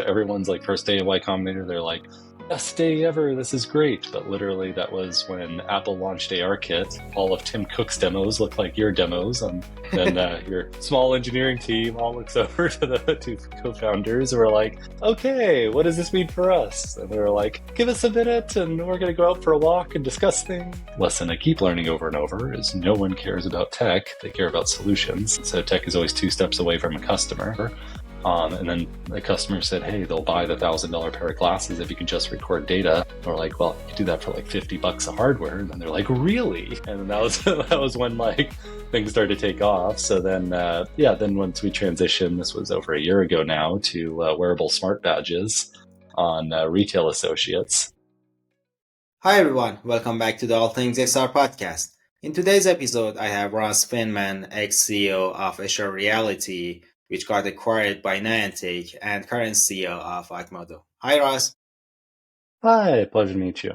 Everyone's like first day of Y Combinator, they're like, best day ever, this is great. But literally that was when Apple launched ARKit. All of Tim Cook's demos look like your demos. And then your small engineering team all looks over to the two co-founders who are like, okay, what does this mean for us? And they're like, give us a minute and we're going to go out for a walk and discuss things. Lesson I keep learning over and over is no one cares about tech, they care about solutions. So tech is always 2 steps away from a customer. And then the customer said, hey, they'll buy the $1,000 pair of glasses if you can just record data. We're like, well, you do that for like $50 of hardware. And then they're like, really? And that was when like things started to take off. So then, then once we transitioned, this was over a year ago now, to wearable smart badges on retail associates. Hi everyone, welcome back to the All Things XR podcast. In today's episode, I have Ross Finman, ex-CEO of Escher Reality, which got acquired by Niantic, and current CEO of Augmodo. Hi Ross. Hi, pleasure to meet you.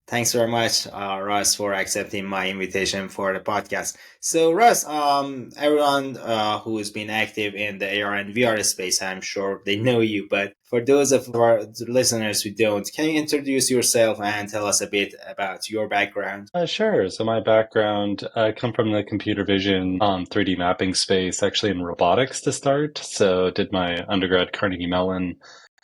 Thanks very much, Russ, for accepting my invitation for the podcast. So, Russ, everyone who has been active in the AR and VR space, I'm sure they know you. But for those of our listeners who don't, can you introduce yourself and tell us a bit about your background? Sure. So my background, I come from the computer vision 3D mapping space, actually in robotics to start. So did my undergrad Carnegie Mellon.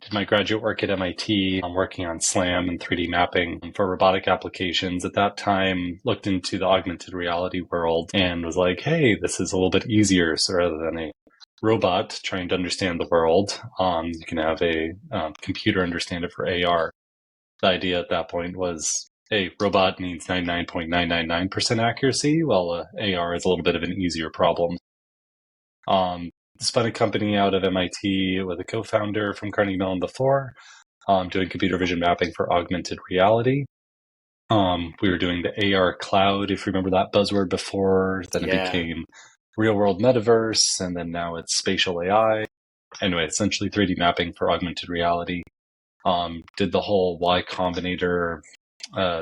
Did my graduate work at MIT. I'm working on SLAM and 3D mapping for robotic applications. At that time, looked into the augmented reality world and was like, hey, this is a little bit easier. So rather than a robot trying to understand the world, you can have a computer understand it for AR. The idea at that point was, hey, robot needs 99.999% accuracy, while AR is a little bit of an easier problem. Spun a company out of MIT with a co-founder from Carnegie Mellon before, doing computer vision mapping for augmented reality. We were doing the AR cloud, if you remember that buzzword before. Then it became real-world metaverse, and then now it's spatial AI. Anyway, essentially 3D mapping for augmented reality. Did the whole Y Combinator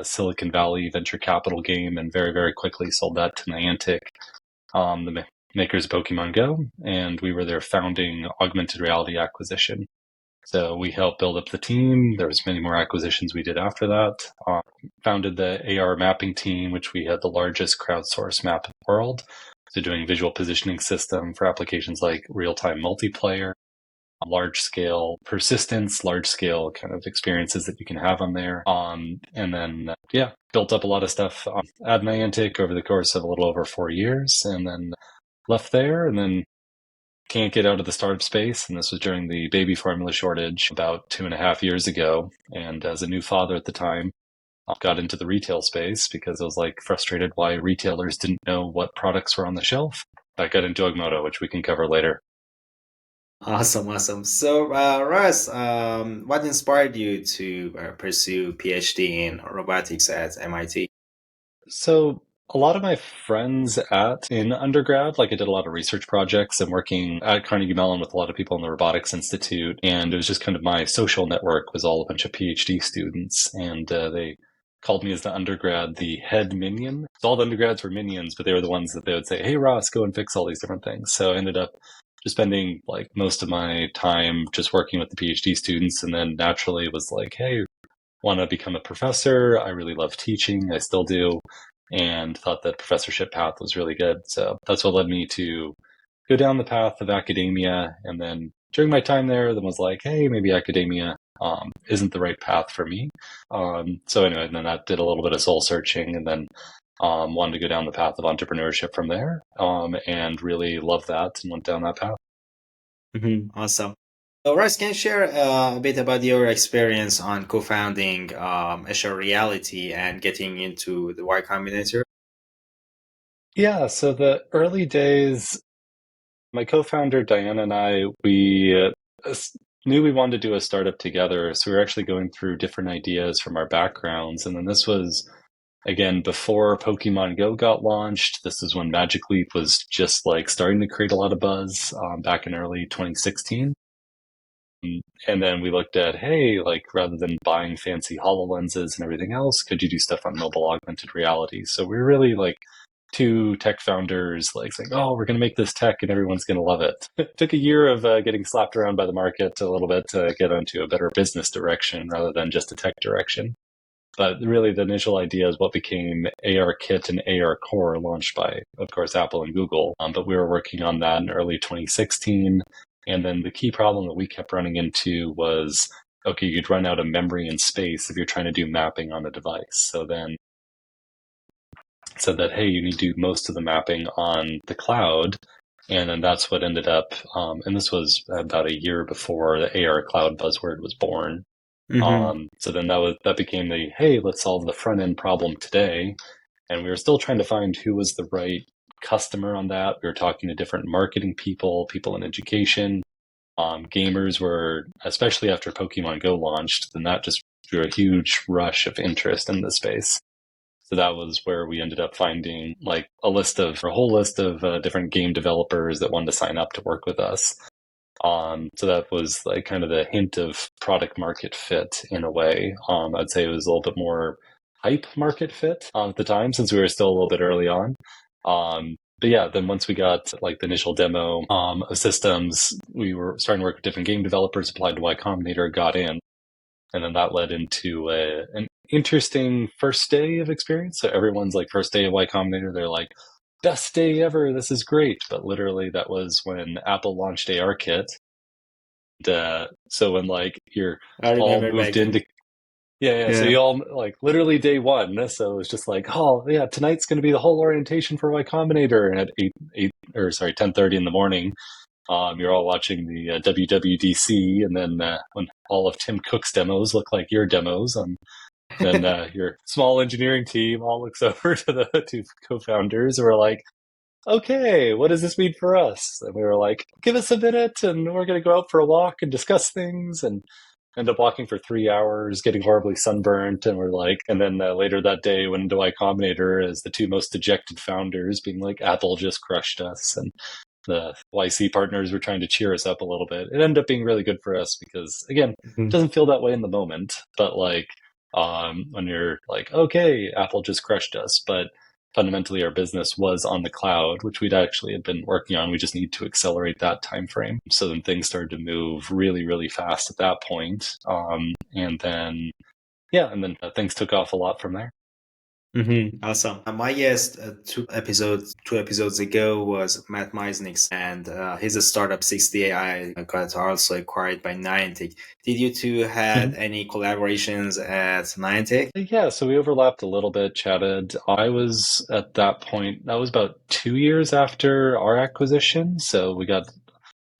Silicon Valley venture capital game, and very, very quickly sold that to Niantic. The makers of Pokemon Go, and we were their founding augmented reality acquisition. So we helped build up the team. There was many more acquisitions we did after that. Founded the AR mapping team, which we had the largest crowdsourced map in the world. So doing visual positioning system for applications like real-time multiplayer, large-scale persistence, large-scale kind of experiences that you can have on there. And then, built up a lot of stuff at Niantic over the course of a little over 4 years, and then left there, and then can't get out of the startup space. And this was during the baby formula shortage about 2.5 years ago. And as a new father at the time, got into the retail space because I was like frustrated why retailers didn't know what products were on the shelf. I got into Augmodo, which we can cover later. Awesome. So, Russ, what inspired you to pursue PhD in robotics at MIT? So a lot of my friends in undergrad, like I did a lot of research projects and working at Carnegie Mellon with a lot of people in the Robotics Institute. And it was just kind of my social network was all a bunch of PhD students. And they called me as the undergrad the head minion. So all the undergrads were minions, but they were the ones that they would say, hey, Ross, go and fix all these different things. So I ended up just spending like most of my time just working with the PhD students, and then naturally was like, hey, want to become a professor. I really love teaching. I still do. And thought that professorship path was really good. So that's what led me to go down the path of academia. And then during my time there, then was like, hey, maybe academia isn't the right path for me. So anyway, then that did a little bit of soul searching, and then wanted to go down the path of entrepreneurship from there, and really loved that and went down that path. Awesome. So, Russ, can you share a bit about your experience on co-founding Escher Reality and getting into the Y Combinator? Yeah, so the early days, my co-founder Diana and I, we knew we wanted to do a startup together. So we were actually going through different ideas from our backgrounds. And then this was, again, before Pokemon Go got launched. This is when Magic Leap was just like starting to create a lot of buzz back in early 2016. And then we looked at, hey, like rather than buying fancy HoloLenses and everything else, could you do stuff on mobile augmented reality? So we were really like two tech founders like saying, "Oh, we're going to make this tech and everyone's going to love it." It took a year of getting slapped around by the market a little bit to get onto a better business direction rather than just a tech direction. But really, the initial idea is what became ARKit and AR Core, launched by, of course, Apple and Google. But we were working on that in early 2016. And then the key problem that we kept running into was, okay, you'd run out of memory and space if you're trying to do mapping on a device. So then said that, hey, you need to do most of the mapping on the cloud. And then that's what ended up, and this was about a year before the AR cloud buzzword was born. So then that became the, hey, let's solve the front end problem today. And we were still trying to find who was the right customer on that. We were talking to different marketing people in education. Gamers were, especially after Pokemon Go launched, then that just drew a huge rush of interest in the space. So that was where we ended up finding like a whole list of different game developers that wanted to sign up to work with us. So that was like kind of the hint of product market fit in a way. I'd say it was a little bit more hype market fit at the time, since we were still a little bit early on. But yeah, then once we got like the initial demo of systems, we were starting to work with different game developers, applied to Y Combinator, got in. And then that led into an interesting first day of experience. So everyone's like, first day of Y Combinator, they're like, best day ever, this is great. But literally that was when Apple launched ARKit. So when like you're all moved into so you all like literally day one. So it was just like, oh yeah, tonight's going to be the whole orientation for Y Combinator, and at 10:30 in the morning, you're all watching the WWDC, and then when all of Tim Cook's demos look like your demos, then your small engineering team all looks over to the two co-founders who are like, okay, what does this mean for us? And we were like, give us a minute, and we're going to go out for a walk and discuss things, and end up walking for 3 hours, getting horribly sunburnt, and we're like, and then later that day went into Y Combinator as the two most dejected founders, being like, Apple just crushed us, and the YC partners were trying to cheer us up a little bit. It ended up being really good for us because, again, it doesn't feel that way in the moment, but like when you're like, okay, Apple just crushed us, but fundamentally our business was on the cloud, which we'd actually had been working on. We just need to accelerate that time frame. So then things started to move really, really fast at that point. And then things took off a lot from there. Awesome. My guest two episodes ago was Matt Meisnick, and his startup 60AI got also acquired by Niantic. Did you two had any collaborations at Niantic? Yeah, so we overlapped a little bit, chatted. I was at that point, that was about 2 years after our acquisition. So we got a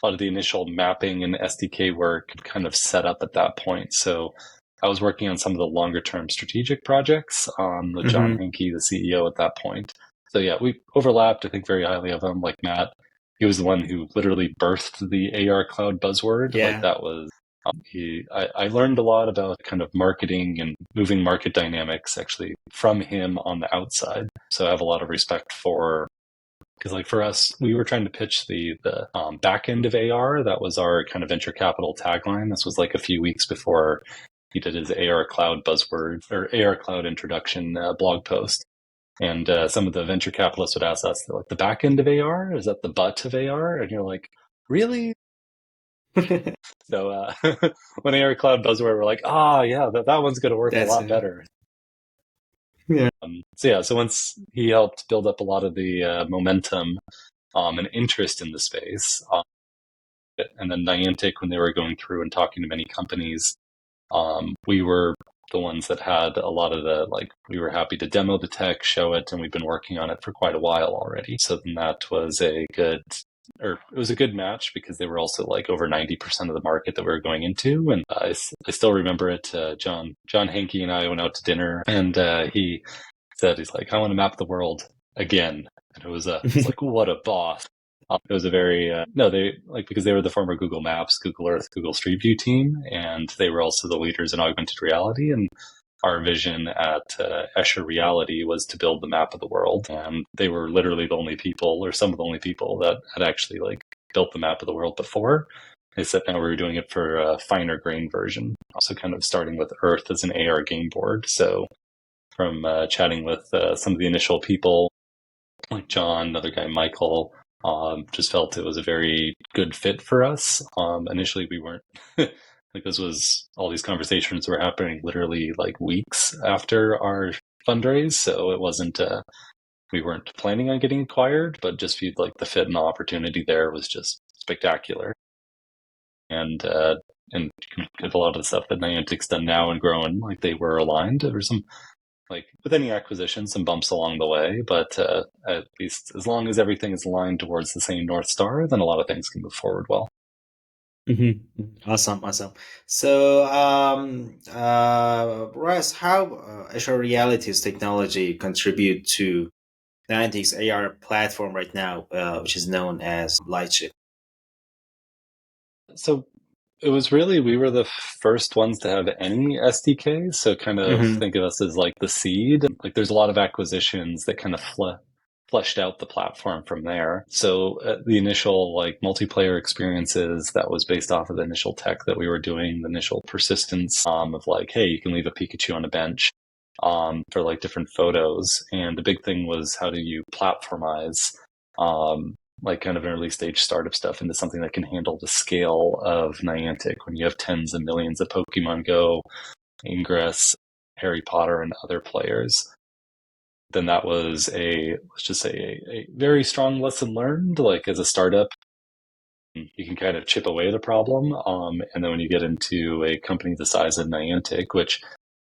lot of the initial mapping and SDK work kind of set up at that point. So I was working on some of the longer term strategic projects with John Hankey, the CEO at that point. So yeah, we overlapped, I think, very highly of him. Like Matt, he was the one who literally birthed the AR cloud buzzword. Yeah. Like that was, I learned a lot about kind of marketing and moving market dynamics actually from him on the outside. So I have a lot of respect for, because like for us, we were trying to pitch the back end of AR. That was our kind of venture capital tagline. This was like a few weeks before he did his AR cloud buzzword or AR cloud introduction blog post. And some of the venture capitalists would ask us, like, the back end of AR? Is that the butt of AR? And you're like, really? So when AR cloud buzzword, we're like, yeah, that one's going to work a lot better. Yeah. So once he helped build up a lot of the momentum and interest in the space, and then Niantic, when they were going through and talking to many companies, we were the ones that had a lot of the, like, we were happy to demo the tech, show it, and we've been working on it for quite a while already. So then that was it was a good match because they were also like over 90% of the market that we were going into. And I still remember it. John Hankey and I went out to dinner, and he said, he's like, I want to map the world again. And it was like, what a boss. It was a very, because they were the former Google Maps, Google Earth, Google Street View team, and they were also the leaders in augmented reality. And our vision at Escher Reality was to build the map of the world. And they were literally the only people, or some of the only people, that had actually like built the map of the world before. They said now we were doing it for a finer grain version, also kind of starting with Earth as an AR game board. So from chatting with some of the initial people, like John, another guy, Michael, just felt it was a very good fit for us. Initially, we weren't like this was all these conversations were happening literally like weeks after our fundraise, so it wasn't we weren't planning on getting acquired, but just viewed like the fit and the opportunity there was just spectacular. And a lot of the stuff that Niantic's done now and growing, like they were aligned. There were some, like with any acquisition, some bumps along the way, but at least as long as everything is aligned towards the same North Star, then a lot of things can move forward well. Mm-hmm. Awesome. So, Russ, how Escher Reality's technology contribute to Niantic's AR platform right now, which is known as Lightship? So it was really, we were the first ones to have any SDK. So kind of think of us as like the seed. Like there's a lot of acquisitions that kind of fleshed out the platform from there. So the initial like multiplayer experiences, that was based off of the initial tech that we were doing, the initial persistence of like, hey, you can leave a Pikachu on a bench for like different photos. And the big thing was, how do you platformize like kind of an early stage startup stuff into something that can handle the scale of Niantic when you have tens of millions of Pokemon Go, Ingress, Harry Potter, and other players. Then that was let's just say a very strong lesson learned. Like as a startup, you can kind of chip away the problem. And then when you get into a company the size of Niantic, which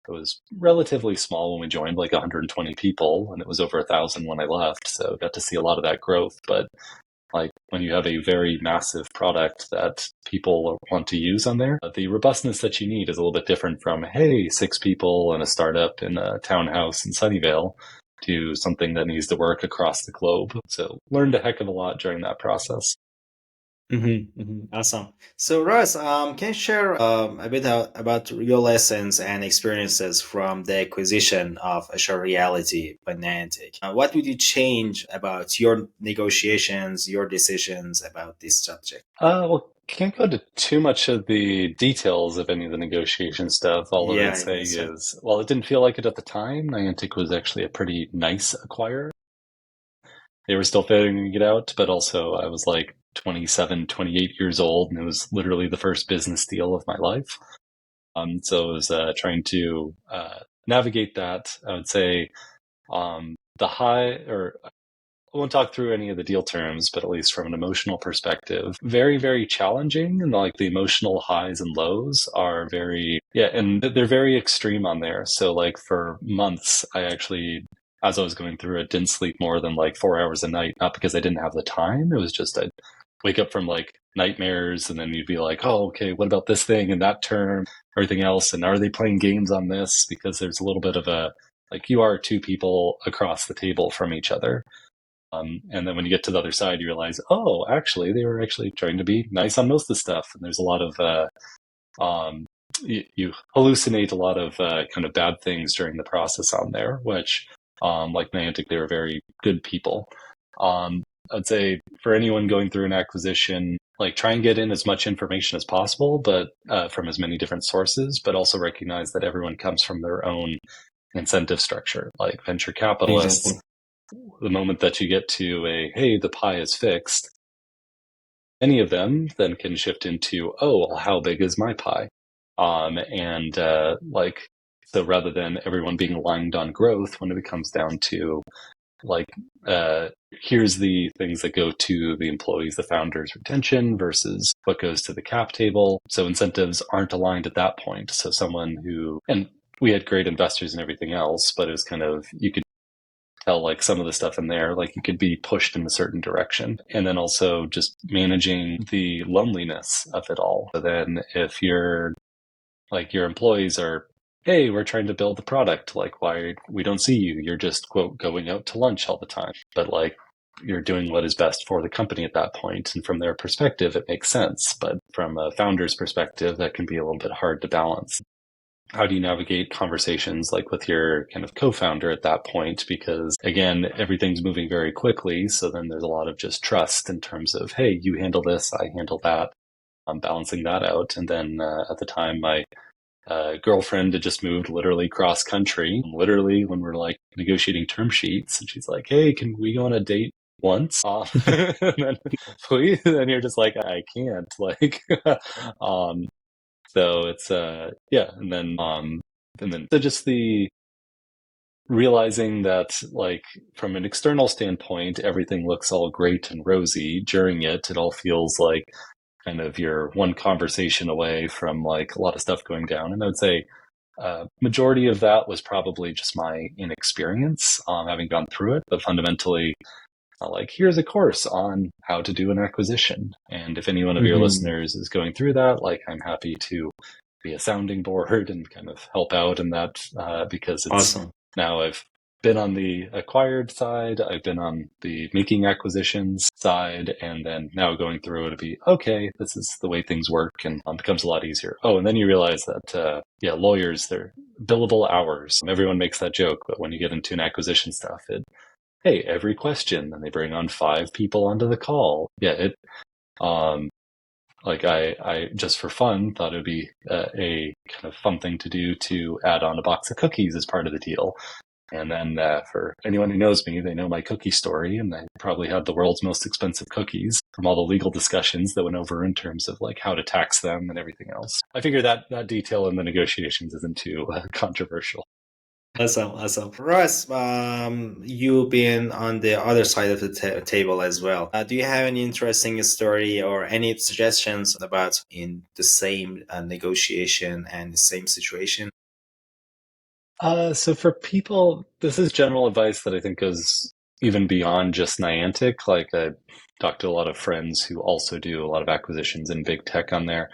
it was relatively small when we joined, like 120 people, and it was over 1,000 when I left. So got to see a lot of that growth. But like when you have a very massive product that people want to use on there, the robustness that you need is a little bit different from, hey, 6 people and a startup in a townhouse in Sunnyvale, to something that needs to work across the globe. So learned a heck of a lot during that process. Awesome. So, Russ, can you share a bit about your lessons and experiences from the acquisition of Escher Reality by Niantic? What would you change about your negotiations, your decisions about this subject? Well, can't go into too much of the details of any of the negotiation stuff. All that Yeah, I'd I say guess so. is, well, it didn't feel like it at the time. Niantic was actually a pretty nice acquirer. They were still figuring it out, but also I was like 27, 28 years old, and it was literally the first business deal of my life. So I was trying to navigate that. I would say the high, or I won't talk through any of the deal terms, but at least from an emotional perspective, very, very challenging. And like the emotional highs and lows are very, yeah, and they're very extreme on there. So like for months, I actually, as I was going through it, didn't sleep more than like 4 hours a night, not because I didn't have the time. It was just I'd wake up from like nightmares, and then you'd be like, oh, okay, what about this thing and that term, everything else? And are they playing games on this? Because there's a little bit of a, like you are 2 people across the table from each other. And then when you get to the other side, you realize, oh, actually, they were actually trying to be nice on most of the stuff. And there's a lot of, you hallucinate a lot of kind of bad things during the process on there, which, like Niantic, they were very good people. I'd say for anyone going through an acquisition, like try and get in as much information as possible, but from as many different sources, but also recognize that everyone comes from their own incentive structure, like venture capitalists. Exactly. The moment that you get to hey, the pie is fixed, any of them then can shift into, oh, well, how big is my pie? Like, so rather than everyone being aligned on growth, when it comes down to like, here's the things that go to the employees, the founders' retention versus what goes to the cap table. So incentives aren't aligned at that point. So someone who, and we had great investors and everything else, but it was kind of, you could tell like some of the stuff in there, like you could be pushed in a certain direction. And then also just managing the loneliness of it all. So then if you're like, your employees are, hey, we're trying to build the product, like why we don't see you, you're just quote going out to lunch all the time, but like you're doing what is best for the company at that point. And from their perspective, it makes sense. But from a founder's perspective, that can be a little bit hard to balance. How do you navigate conversations like with your kind of co-founder at that point? Because again, everything's moving very quickly. So then there's a lot of just trust in terms of, hey, you handle this, I handle that. I'm balancing that out. And then at the time, my girlfriend had just moved literally cross country, literally when we're like negotiating term sheets, and she's like, "Hey, can we go on a date once?" And then, please, and you're just like, "I can't." Like, so it's yeah, and then so just the realizing that, like, from an external standpoint, everything looks all great and rosy. During it all feels like kind of you're one conversation away from like a lot of stuff going down. And I would say majority of that was probably just my inexperience, having gone through it. But fundamentally, like, here's a course on how to do an acquisition. And if any one of your listeners is going through that, like, I'm happy to be a sounding board and kind of help out in that, because it's Awesome. now I've been on the acquired side, I've been on the making acquisitions side, and then now going through it to be, okay, this is the way things work, and becomes a lot easier. Oh, and then you realize that, yeah, lawyers, they're billable hours. Everyone makes that joke, but when you get into an acquisition stuff, hey, every question, and they bring on 5 people onto the call. Yeah, like I just for fun thought it would be a kind of fun thing to do to add on a box of cookies as part of the deal. And then for anyone who knows me, they know my cookie story, and I probably had the world's most expensive cookies from all the legal discussions that went over in terms of like how to tax them and everything else. I figure that detail in the negotiations isn't too controversial. Awesome. Russ, you've been on the other side of the table as well. Do you have any interesting story or any suggestions about in the same negotiation and the same situation? So for people, this is general advice that I think goes even beyond just Niantic. Like, I talked to a lot of friends who also do a lot of acquisitions in big tech on there.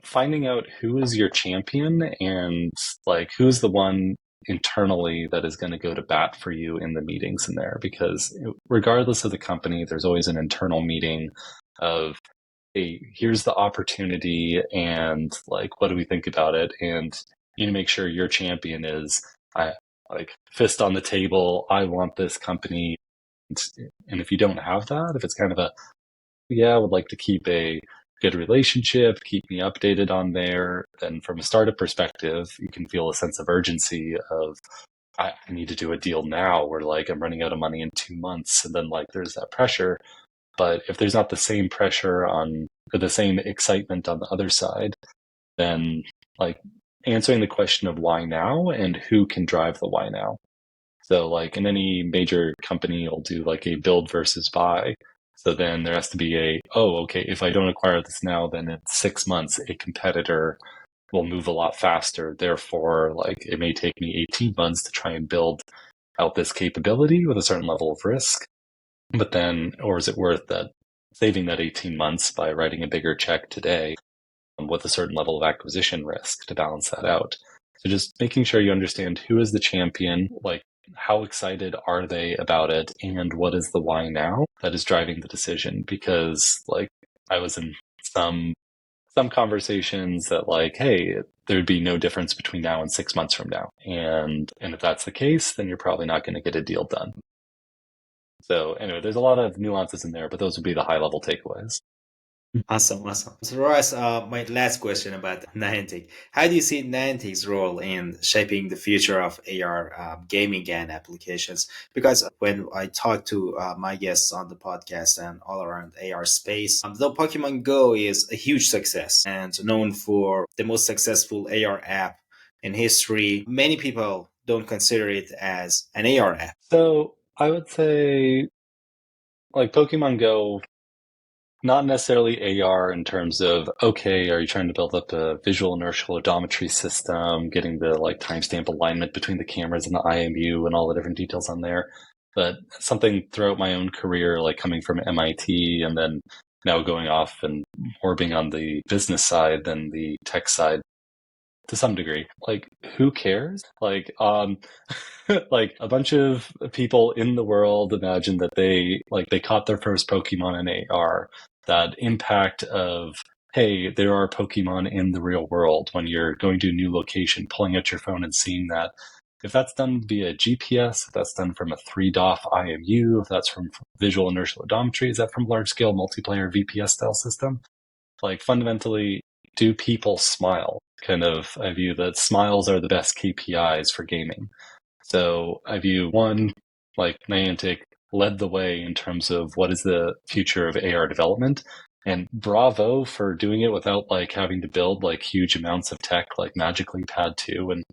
Finding out who is your champion and like who's the one internally that is going to go to bat for you in the meetings in there, because regardless of the company, there's always an internal meeting of, hey, here's the opportunity, and like, what do we think about it? And you need to make sure your champion is, I like, fist on the table, I want this company. And if you don't have that, if it's kind of a, yeah, I would like to keep a good relationship, keep me updated on there, then from a startup perspective, you can feel a sense of urgency of, I need to do a deal now, where like I'm running out of money in 2 months. And then like there's that pressure. But if there's not the same pressure on, or the same excitement on the other side, then like answering the question of why now and who can drive the why now. So like in any major company, you'll do like a build versus buy. So then there has to be a, oh, okay, if I don't acquire this now, then in 6 months, a competitor will move a lot faster. Therefore, like it may take me 18 months to try and build out this capability with a certain level of risk. But then, or is it worth that, saving that 18 months by writing a bigger check today with a certain level of acquisition risk to balance that out? So just making sure you understand who is the champion, like how excited are they about it, and what is the why now that is driving the decision. Because like I was in some conversations that like, hey, there'd be no difference between now and 6 months from now. And if that's the case, then you're probably not going to get a deal done. So anyway, there's a lot of nuances in there, but those would be the high level takeaways. Awesome. So, Ross, my last question about Niantic. How do you see Niantic's role in shaping the future of AR gaming and applications? Because when I talk to my guests on the podcast and all around AR space, though Pokemon Go is a huge success and known for the most successful AR app in history, many people don't consider it as an AR app. So I would say, like, Pokemon Go, not necessarily AR in terms of, okay, are you trying to build up a visual inertial odometry system, getting the like timestamp alignment between the cameras and the IMU and all the different details on there. But something throughout my own career, like coming from MIT and then now going off and more being on the business side than the tech side to some degree. Like, who cares? Like, like a bunch of people in the world imagine that they caught their first Pokemon in AR. That impact of, hey, there are Pokemon in the real world when you're going to a new location, pulling out your phone and seeing that. If that's done via GPS, if that's done from a 3DOF IMU, if that's from visual inertial odometry, is that from large scale multiplayer VPS style system? Like, fundamentally, do people smile? I view that smiles are the best KPIs for gaming. So I view one, like Niantic led the way in terms of what is the future of AR development. And bravo for doing it without like having to build like huge amounts of tech like Magic Leap had to and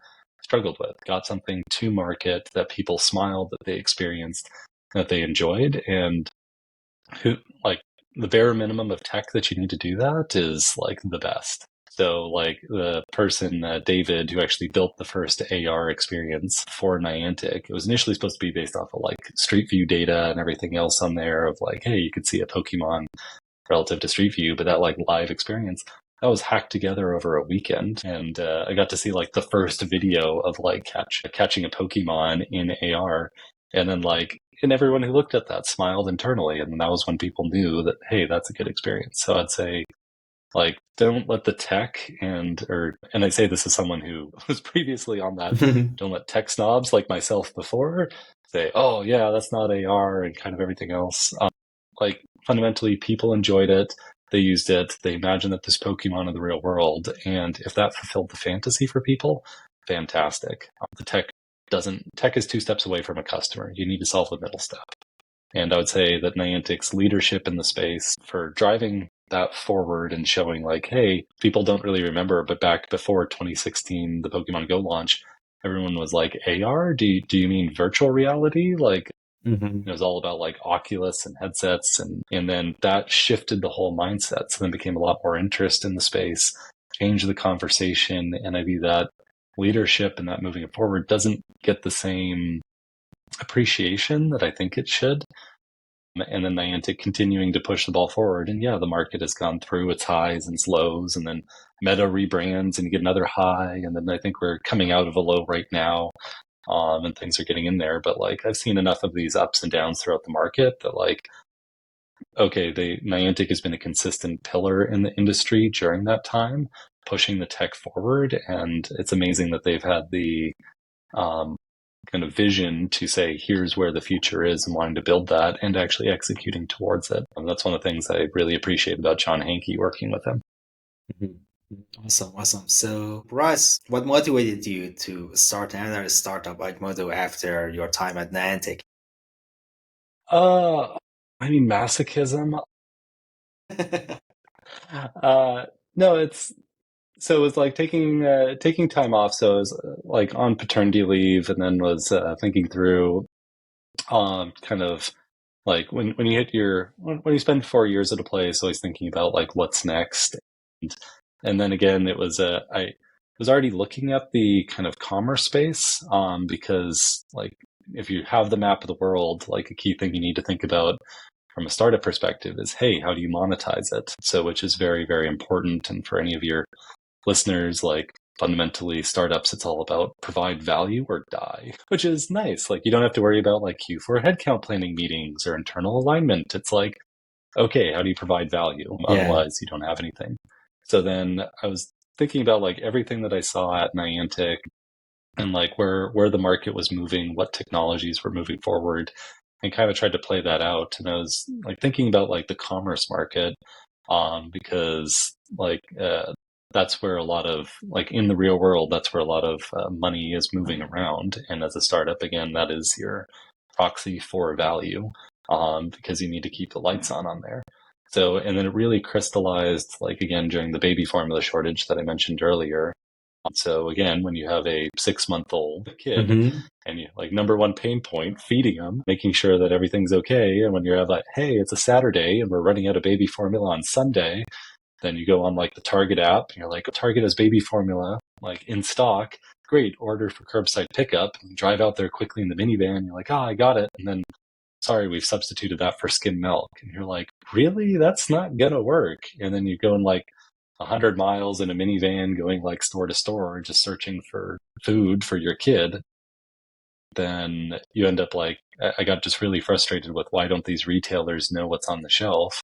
struggled with. Got something to market that people smiled, that they experienced, that they enjoyed. And who like the bare minimum of tech that you need to do that is like the best. So like the person, David, who actually built the first AR experience for Niantic, it was initially supposed to be based off of like Street View data and everything else on there of like, hey, you could see a Pokemon relative to Street View, but that like live experience, that was hacked together over a weekend. And I got to see like the first video of like catching a Pokemon in AR. And then like, and everyone who looked at that smiled internally. And that was when people knew that, hey, that's a good experience. So I'd say, like, don't let the tech and I say this as someone who was previously on that, don't let tech snobs like myself before say, oh yeah, that's not AR and kind of everything else. Like fundamentally people enjoyed it. They used it. They imagined that this Pokemon in the real world. And if that fulfilled the fantasy for people, fantastic. The tech is 2 steps away from a customer. You need to solve the middle step. And I would say that Niantic's leadership in the space for driving that forward and showing like, hey, people don't really remember, but back before 2016, the Pokemon Go launch, everyone was like, AR? Do you mean virtual reality? Like, it was all about like Oculus and headsets. And then that shifted the whole mindset. So then became a lot more interest in the space, changed the conversation. And I view that leadership and that moving it forward doesn't get the same appreciation that I think it should. And then Niantic continuing to push the ball forward. And yeah, the market has gone through its highs and its lows, and then Meta rebrands and you get another high. And then I think we're coming out of a low right now, and things are getting in there. But like I've seen enough of these ups and downs throughout the market that like, okay, Niantic has been a consistent pillar in the industry during that time, pushing the tech forward. And it's amazing that they've had the kind of vision to say, here's where the future is and wanting to build that and actually executing towards it. And that's one of the things I really appreciate about John Hankey working with him. Awesome. So, Russ, what motivated you to start another startup Augmodo after your time at Niantic? I mean, masochism. No, it was like taking time off. So I was like on paternity leave, and then was thinking through kind of like when you spend 4 years at a place, always thinking about like what's next. And then again, it was I was already looking at the kind of commerce space, because like if you have the map of the world, like a key thing you need to think about from a startup perspective is, hey, how do you monetize it? So, which is very, very important. And for any of your listeners, like fundamentally startups, it's all about provide value or die, which is nice. Like you don't have to worry about like Q4 headcount planning meetings or internal alignment. It's like, okay, how do you provide value? Otherwise you don't have anything. So then I was thinking about like everything that I saw at Niantic and like where the market was moving, what technologies were moving forward, and kind of tried to play that out. And I was like thinking about like the commerce market, because like that's where a lot of like in the real world, that's where a lot of money is moving around. And as a startup, again, that is your proxy for value, because you need to keep the lights on there. So, and then it really crystallized like again during the baby formula shortage that I mentioned earlier. So again, when you have a 6-month-old kid and you like number one pain point, feeding them, making sure that everything's okay. And when you're like, hey, it's a Saturday and we're running out of baby formula on Sunday, then you go on like the Target app and you're like, Target has baby formula like in stock. Great, order for curbside pickup. And drive out there quickly in the minivan. You're like, I got it. And then, sorry, we've substituted that for skim milk. And you're like, really? That's not gonna work. And then you go in like 100 miles in a minivan going like store to store, just searching for food for your kid. Then you end up like, I got just really frustrated with why don't these retailers know what's on the shelf?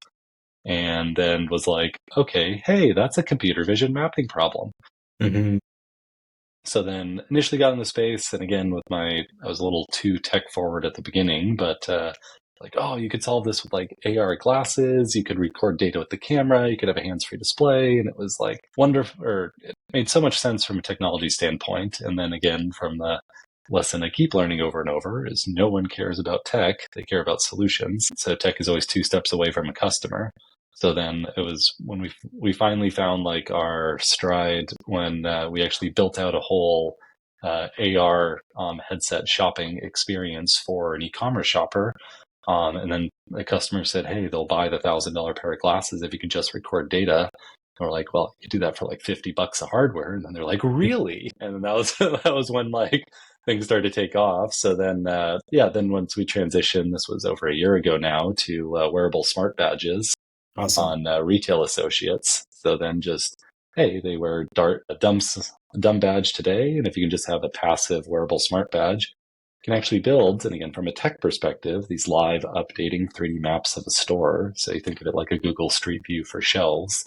And then was like, okay, hey, that's a computer vision mapping problem. So then initially got in the space, and again I was a little too tech forward at the beginning, but like, oh, you could solve this with like AR glasses, you could record data with the camera, you could have a hands-free display. And it was like wonderful, or it made so much sense from a technology standpoint. And then again, from the lesson I keep learning over and over is no one cares about tech, they care about solutions. So tech is always 2 steps away from a customer. So then it was when we finally found like our stride when we actually built out a whole AR headset shopping experience for an e-commerce shopper. And then the customer said, hey, they'll buy the $1,000 pair of glasses if you could just record data. And we're like, well, you could do that for like $50 of hardware. And then they're like, really? And then that was that was when like things started to take off. So then, then once we transitioned, this was over a year ago now, to wearable smart badges Awesome. on retail associates. So then just, hey, they wear a dumb badge today. And if you can just have a passive wearable smart badge, you can actually build, and again, from a tech perspective, these live updating 3D maps of a store. So you think of it like a Google Street View for shelves,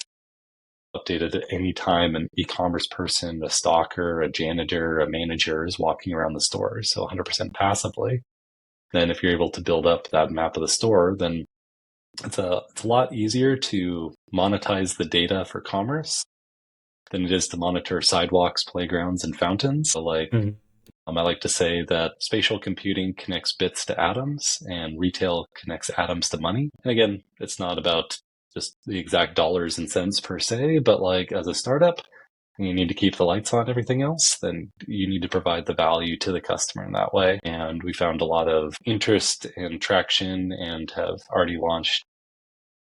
updated at any time an e-commerce person, a stalker, a janitor, a manager is walking around the store. So 100% passively. Then if you're able to build up that map of the store, then it's a lot easier to monetize the data for commerce than it is to monitor sidewalks, playgrounds, and fountains. So like, I like to say that spatial computing connects bits to atoms and retail connects atoms to money. And again, it's not about just the exact dollars and cents per se, but like as a startup, you need to keep the lights on everything else, then you need to provide the value to the customer in that way. And we found a lot of interest and traction and have already launched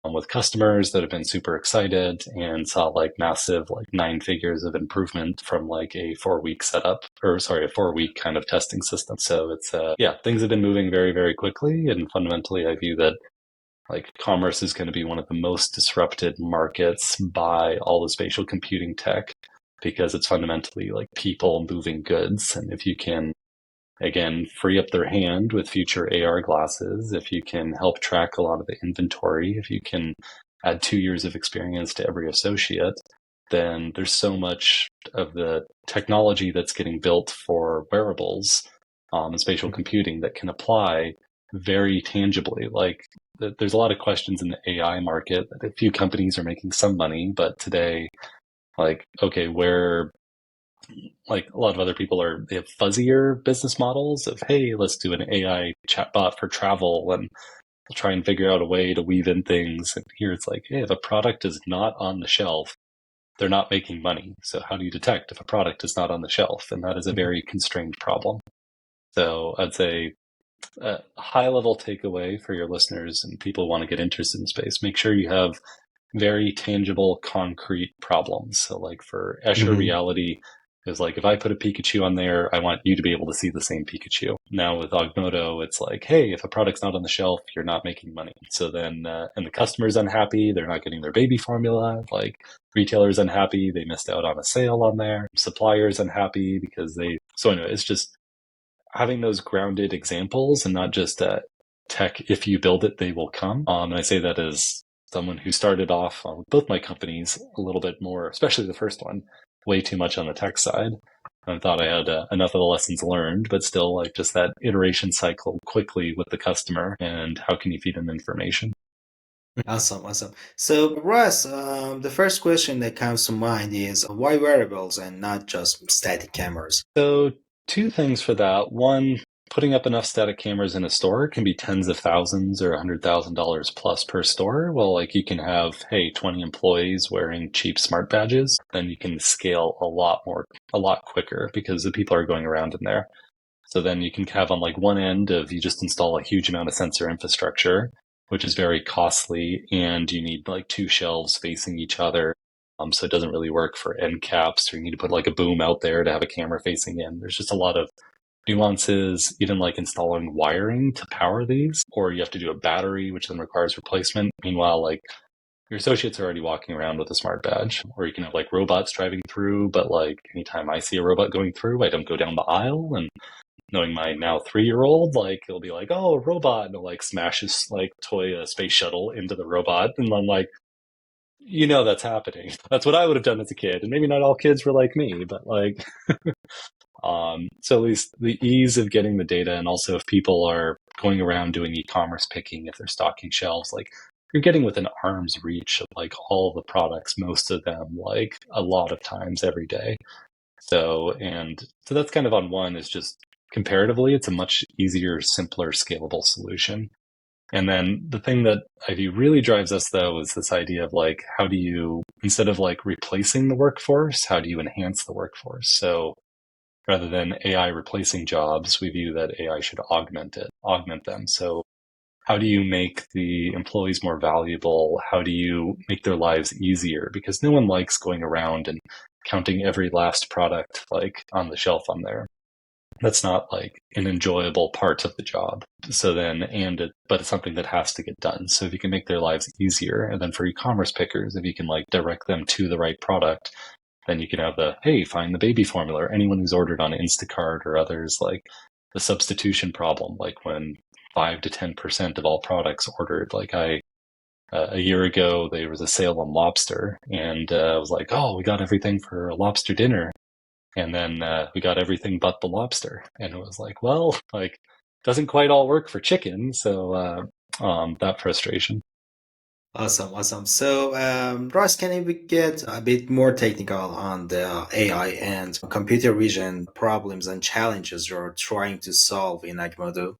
with customers that have been super excited and saw like massive, like 9 figures of improvement from like a 4-week setup, or sorry, a 4-week kind of testing system. So it's, things have been moving very, very quickly. And fundamentally, I view that like commerce is going to be one of the most disrupted markets by all the spatial computing tech, because it's fundamentally like people moving goods. And if you can, again, free up their hand with future AR glasses, if you can help track a lot of the inventory, if you can add 2 years of experience to every associate, then there's so much of the technology that's getting built for wearables and spatial computing that can apply very tangibly. Like there's a lot of questions in the AI market that a few companies are making some money, but today, like, okay, where like a lot of other people they have fuzzier business models of, hey, let's do an AI chatbot for travel and we'll try and figure out a way to weave in things. And here it's like, hey, if a product is not on the shelf, they're not making money. So how do you detect if a product is not on the shelf? And that is a very constrained problem. So I'd say a high level takeaway for your listeners and people who want to get interested in space, make sure you have very tangible, concrete problems. So like for Escher Reality, it was like, if I put a Pikachu on there, I want you to be able to see the same Pikachu. Now with Augmodo, it's like, hey, if a product's not on the shelf, you're not making money. So then, and the customer's unhappy, they're not getting their baby formula. Like retailers unhappy, they missed out on a sale on there. Suppliers unhappy because so anyway, it's just having those grounded examples and not just tech, if you build it, they will come. And I say that as someone who started off with both my companies a little bit more, especially the first one, way too much on the tech side. I thought I had enough of the lessons learned, but still like just that iteration cycle quickly with the customer and how can you feed them information. Awesome. So, Russ, the first question that comes to mind is why wearables and not just static cameras? So 2 things for that. One, putting up enough static cameras in a store can be tens of thousands or $100,000 plus per store. Well, like you can have, 20 employees wearing cheap smart badges, then you can scale a lot quicker because the people are going around in there. So then you can have on like one end of you just install a huge amount of sensor infrastructure, which is very costly, and you need like 2 shelves facing each other. So it doesn't really work for end caps, or you need to put like a boom out there to have a camera facing in. There's just a lot of nuances, even like installing wiring to power these, or you have to do a battery, which then requires replacement. Meanwhile, like your associates are already walking around with a smart badge, or you can have like robots driving through, but like anytime I see a robot going through, I don't go down the aisle. And knowing my now 3-year-old, like he'll be like, oh, a robot, and he'll like smash his like toy space shuttle into the robot. And I'm like, that's happening. That's what I would have done as a kid. And maybe not all kids were like me, but like, so at least the ease of getting the data, and also if people are going around doing e-commerce picking if they're stocking shelves, like you're getting within arm's reach of like all the products, most of them, like a lot of times every day. So that's kind of on one is just comparatively, it's a much easier, simpler, scalable solution. And then the thing that I view really drives us though is this idea of like, how do you, instead of like replacing the workforce, how do you enhance the workforce? So rather than AI replacing jobs, we view that AI should augment them. So how do you make the employees more valuable? How do you make their lives easier? Because no one likes going around and counting every last product like on the shelf on there. That's not like an enjoyable part of the job. So then, but it's something that has to get done. So if you can make their lives easier, and then for e-commerce pickers, if you can like direct them to the right product, then you can have hey, find the baby formula. Or anyone who's ordered on Instacart or others, like the substitution problem, like when 5 to 10% of all products ordered, like a year ago, there was a sale on lobster, and I was like, oh, we got everything for a lobster dinner. And then we got everything but the lobster. And it was like, well, like, doesn't quite all work for chicken. So that frustration. Awesome. So, Ross, can we get a bit more technical on the AI and computer vision problems and challenges you're trying to solve in Augmodo?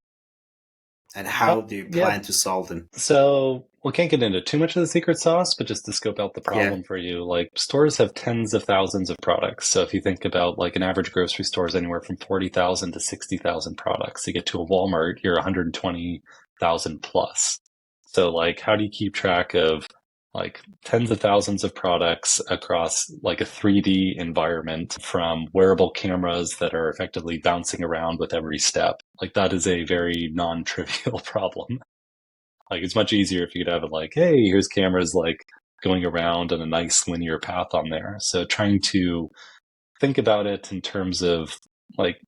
And how do you Yeah. plan to solve them? So we can't get into too much of the secret sauce, but just to scope out the problem Yeah. for you, like stores have tens of thousands of products. So if you think about like an average grocery store is anywhere from 40,000 to 60,000 products. You get to a Walmart, you're 120,000 plus. So like, how do you keep track of like tens of thousands of products across like a 3D environment from wearable cameras that are effectively bouncing around with every step? Like that is a very non-trivial problem. Like it's much easier if you could have it like, hey, here's cameras like going around on a nice linear path on there. So trying to think about it in terms of like,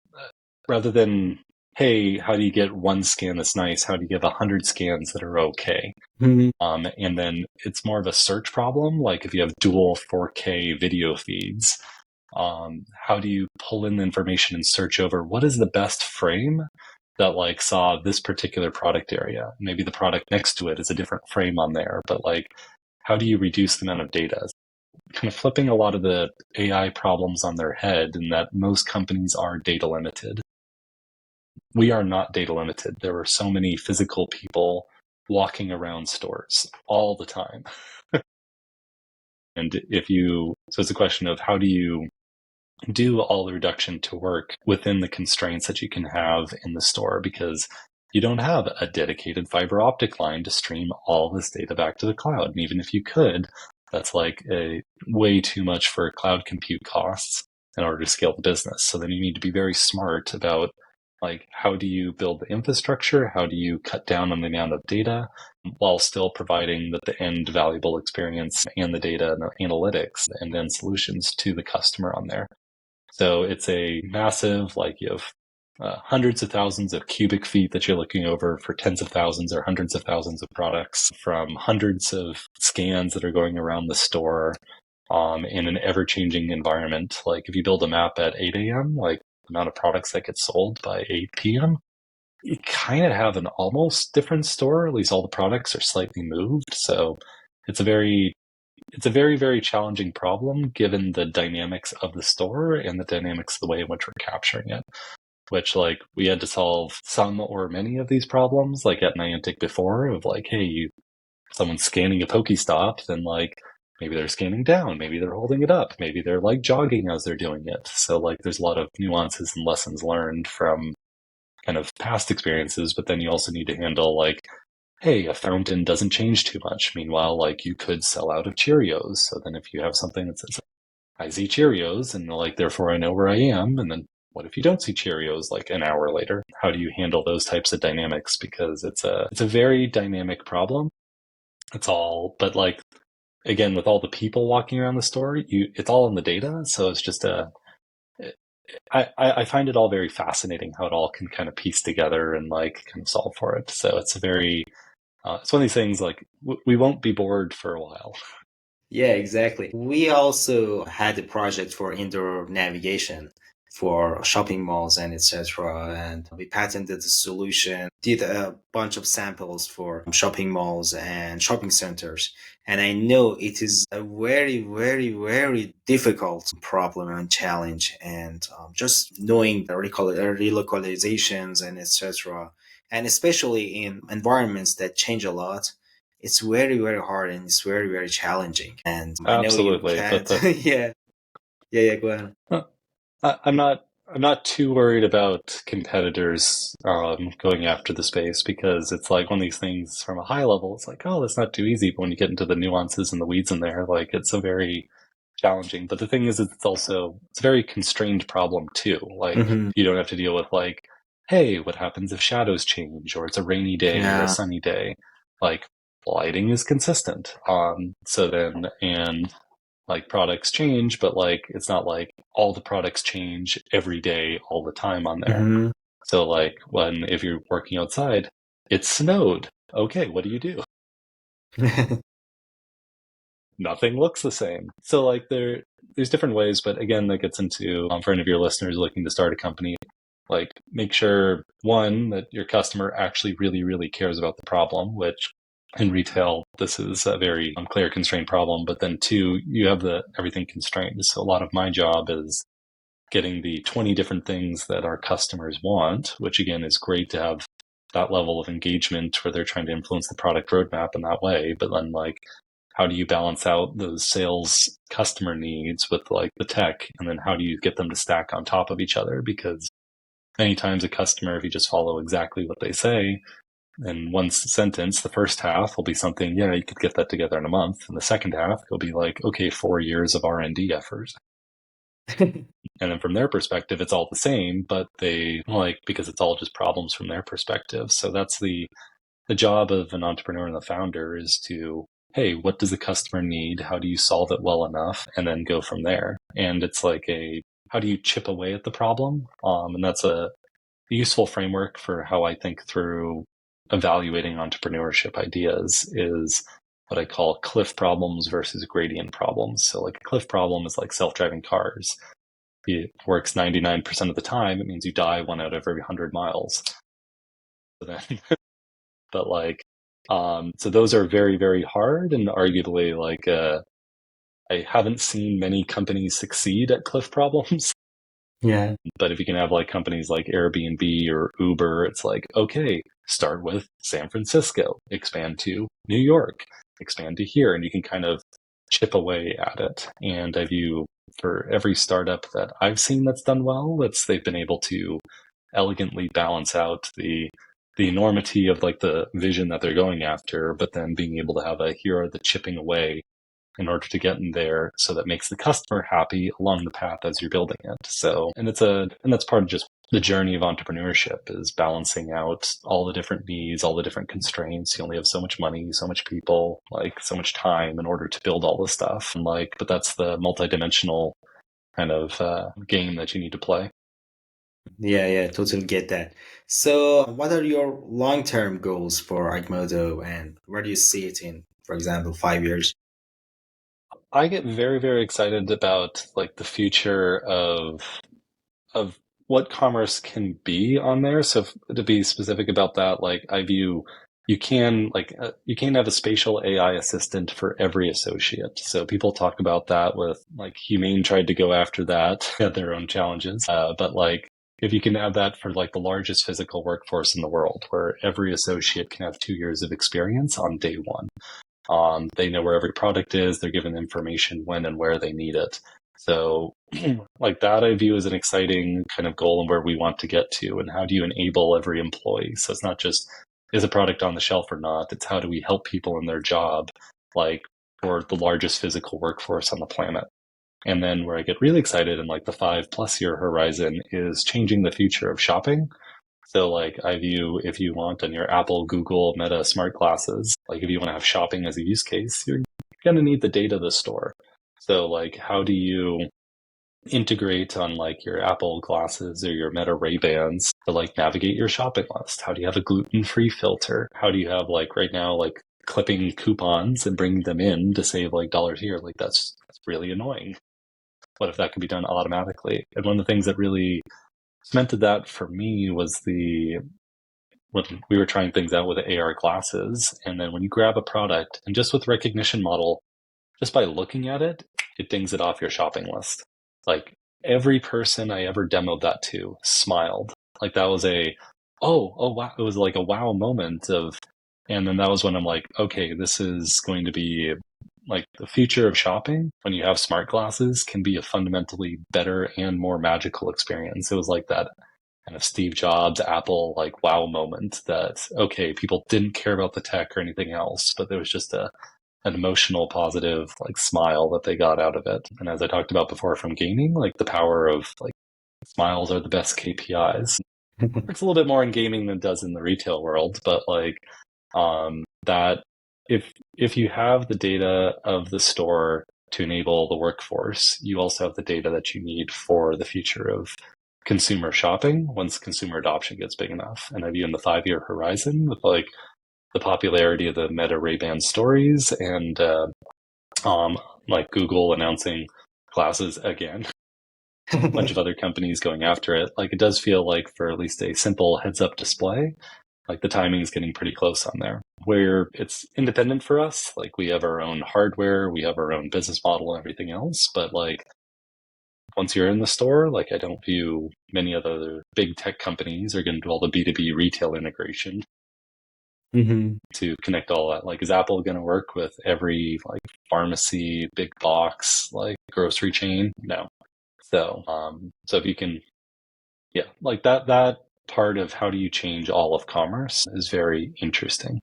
rather than, hey, how do you get one scan that's nice? How do you get 100 scans that are okay? Mm-hmm. And then it's more of a search problem. Like if you have dual 4K video feeds, how do you pull in the information and search over what is the best frame that like saw this particular product area? Maybe the product next to it is a different frame on there, but like, how do you reduce the amount of data? Kind of flipping a lot of the AI problems on their head in that most companies are data limited. We are not data limited. There are so many physical people walking around stores all the time. And so it's a question of how do you do all the reduction to work within the constraints that you can have in the store, because you don't have a dedicated fiber optic line to stream all this data back to the cloud. And even if you could, that's like a way too much for cloud compute costs in order to scale the business. So then you need to be very smart about like, how do you build the infrastructure? How do you cut down on the amount of data while still providing the end valuable experience and the data and the analytics and then solutions to the customer on there? So it's a massive, like you have hundreds of thousands of cubic feet that you're looking over for tens of thousands or hundreds of thousands of products from hundreds of scans that are going around the store in an ever-changing environment. Like if you build a map at 8 a.m., like the amount of products that get sold by 8 p.m., you kind of have an almost different store. At least all the products are slightly moved. So it's a very, very challenging problem given the dynamics of the store and the dynamics of the way in which we're capturing it, which like we had to solve some or many of these problems, like at Niantic before of like, hey, someone's scanning a Pokestop, then like maybe they're scanning down, maybe they're holding it up, maybe they're like jogging as they're doing it. So like there's a lot of nuances and lessons learned from kind of past experiences, but then you also need to handle like, hey, a fountain doesn't change too much. Meanwhile, like you could sell out of Cheerios. So then if you have something that says, I see Cheerios and like, therefore I know where I am. And then what if you don't see Cheerios like an hour later? How do you handle those types of dynamics? Because it's a very dynamic problem. It's all, but like, again, with all the people walking around the store, it's all in the data. So it's just I find it all very fascinating how it all can kind of piece together and like kind of solve for it. So it's it's one of these things like we won't be bored for a while. Yeah, exactly. We also had a project for indoor navigation. for shopping malls and etc. And we patented the solution, did a bunch of samples for shopping malls and shopping centers. And I know it is a very, very, very difficult problem and challenge. And just knowing the relocalizations and etc. And especially in environments that change a lot, it's very, very hard and it's very, very challenging. And I know you Absolutely, can't. but the Yeah, yeah, go ahead. I'm not too worried about competitors going after the space because it's like one of these things from a high level. It's like, oh, that's not too easy. But when you get into the nuances and the weeds in there, like it's a very challenging. But the thing is, it's a very constrained problem too. Like Hmm. you don't have to deal with like, hey, what happens if shadows change or it's a rainy day or a Yeah. sunny day? Like lighting is consistent. So then and like products change, but like it's not like all the products change every day all the time on there. Hmm. So like if you're working outside, it snowed. Okay, what do you do? Nothing looks the same. So like there's different ways, but again, that gets into for any of your listeners looking to start a company, like make sure one that your customer actually really really cares about the problem, which in retail this is a very unclear constrained problem. But then two, you have the everything constrained. So a lot of my job is getting the 20 different things that our customers want, which again is great to have that level of engagement where they're trying to influence the product roadmap in that way. But then like how do you balance out those sales customer needs with like the tech, and then how do you get them to stack on top of each other? Because many times a customer, if you just follow exactly what they say in one sentence, the first half will be something, yeah, you could get that together in a month, and the second half will be like, okay, 4 years of R&D effort. And then from their perspective, it's all the same, but they like, because it's all just problems from their perspective. So that's the job of an entrepreneur and the founder is to, hey, what does the customer need? How do you solve it well enough? And then go from there. And it's like how do you chip away at the problem? And that's a useful framework for how I think through evaluating entrepreneurship ideas is what I call cliff problems versus gradient problems. So like a cliff problem is like self-driving cars. It works 99% of the time. It means you die 1 out of every 100 miles. So then but like so those are very very hard, and arguably like I haven't seen many companies succeed at cliff problems. Yeah. But if you can have like companies like Airbnb or Uber, it's like, okay, start with San Francisco, expand to New York, expand to here, and you can kind of chip away at it. And I view for every startup that I've seen that's done well, they've been able to elegantly balance out the enormity of like the vision that they're going after, but then being able to have here are the chipping away in order to get in there, so that makes the customer happy along the path as you're building it. So, and that's part of just the journey of entrepreneurship is balancing out all the different needs, all the different constraints. You only have so much money, so much people, like so much time in order to build all this stuff. And like, but that's the multidimensional kind of game that you need to play. Yeah, yeah, totally get that. So, what are your long-term goals for Augmodo, and where do you see it in, for example, 5 years? I get very, very excited about like the future of what commerce can be on there. So to be specific about that, like I view you can have a spatial AI assistant for every associate. So people talk about that with like Humane tried to go after that, had their own challenges. But like if you can have that for like the largest physical workforce in the world, where every associate can have 2 years of experience on day one. They know where every product is. They're given information when and where they need it. So like that I view as an exciting kind of goal and where we want to get to. And how do you enable every employee? So it's not just is a product on the shelf or not. It's how do we help people in their job, like for the largest physical workforce on the planet. And then where I get really excited in like the 5+ year horizon is changing the future of shopping. So like I view if you want on your Apple, Google, Meta smart glasses, like if you want to have shopping as a use case, you're going to need the data of the store. So like how do you integrate on like your Apple glasses or your Meta Ray-Bans to like navigate your shopping list? How do you have a gluten-free filter? How do you have like right now like clipping coupons and bringing them in to save like dollars here? Like that's really annoying. what if that could be done automatically? And one of the things that really cemented that for me was when we were trying things out with AR glasses. And then when you grab a product and just with recognition model, just by looking at it, it dings it off your shopping list. Like every person I ever demoed that to smiled. Like that was oh wow. It was like a wow moment and then that was when I'm like, okay, this is going to be like the future of shopping when you have smart glasses can be a fundamentally better and more magical experience. It was like that kind of Steve Jobs, Apple, like wow moment that, okay, people didn't care about the tech or anything else, but there was just an emotional, positive, like smile that they got out of it. And as I talked about before from gaming, like the power of like smiles are the best KPIs. Works a little bit more in gaming than it does in the retail world, but like that if you have the data of the store to enable the workforce, you also have the data that you need for the future of consumer shopping once consumer adoption gets big enough. And I view in the 5-year horizon with like the popularity of the Meta Ray-Ban stories and like Google announcing glasses again, a bunch of other companies going after it. Like it does feel like for at least a simple heads-up display, like the timing is getting pretty close on there. Where it's independent for us, like we have our own hardware, we have our own business model and everything else, but like once you're in the store, like I don't view many other big tech companies are going to do all the B2B retail integration to connect all that. Like, is Apple going to work with every like pharmacy, big box, like grocery chain? No. So, so if you can, yeah, like that part of how do you change all of commerce is very interesting.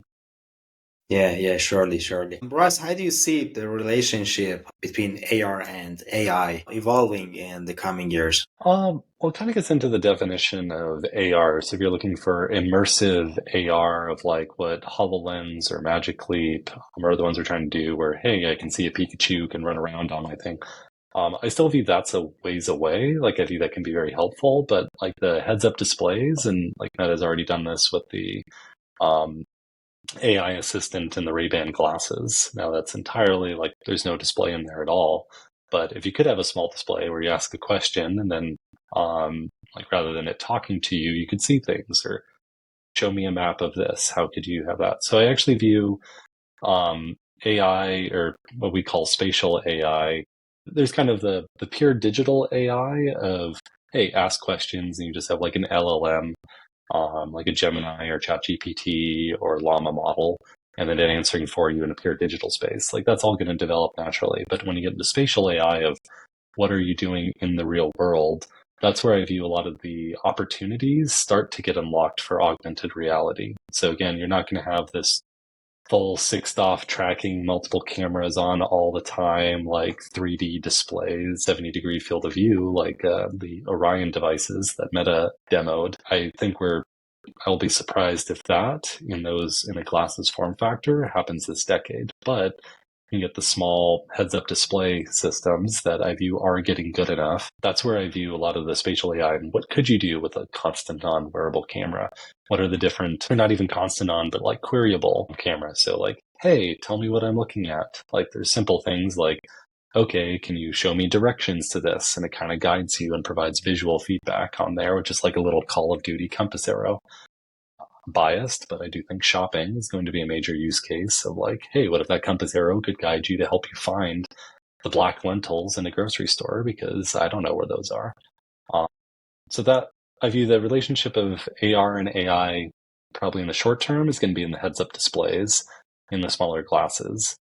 Yeah, surely. Russ, how do you see the relationship between AR and AI evolving in the coming years? Well, it kind of gets into the definition of AR. So if you're looking for immersive AR of like what HoloLens or Magic Leap are the ones we're trying to do where, hey, I can see a Pikachu can run around on my thing. I still view that's a ways away. Like I view that can be very helpful, but like the heads-up displays and like Meta's already done this with the um, AI assistant in the Ray-Ban glasses. Now that's entirely like there's no display in there at all. But if you could have a small display where you ask a question and then like rather than it talking to you, you could see things or show me a map of this. How could you have that? So I actually view AI or what we call spatial AI. There's kind of the pure digital AI of, hey, ask questions and you just have like an LLM like a Gemini or ChatGPT or Llama model, and then it answering for you in a pure digital space. Like that's all going to develop naturally. But when you get into spatial AI of what are you doing in the real world, that's where I view a lot of the opportunities start to get unlocked for augmented reality. So again, you're not going to have this full 6DoF tracking, multiple cameras on all the time, like 3D displays, 70-degree field of view, like the Orion devices that Meta demoed. I think I'll be surprised if that in a glasses form factor happens this decade. But you get the small heads-up display systems that I view are getting good enough. That's where I view a lot of the spatial AI and what could you do with a constant on wearable camera? What are the different, or not even constant on, but like queryable cameras? So like, hey, tell me what I'm looking at. Like there's simple things like, okay, can you show me directions to this? And it kind of guides you and provides visual feedback on there, which is like a little Call of Duty compass arrow. Biased, but I do think shopping is going to be a major use case of like, hey, what if that compass arrow could guide you to help you find the black lentils in a grocery store because I don't know where those are. So that I view the relationship of AR and AI probably in the short term is going to be in the heads-up displays, in the smaller glasses,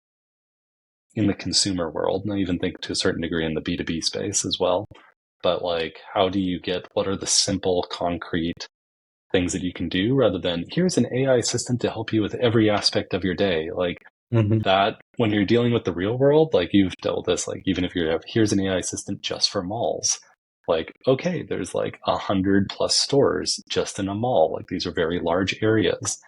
in the consumer world, and I even think to a certain degree in the B2B space as well. But like, how do you get, what are the simple, concrete things that you can do rather than here's an AI assistant to help you with every aspect of your day. Like that when you're dealing with the real world, like you've dealt with this, like even if you have here's an AI assistant just for malls. Like, okay, there's like 100+ stores just in a mall. Like these are very large areas.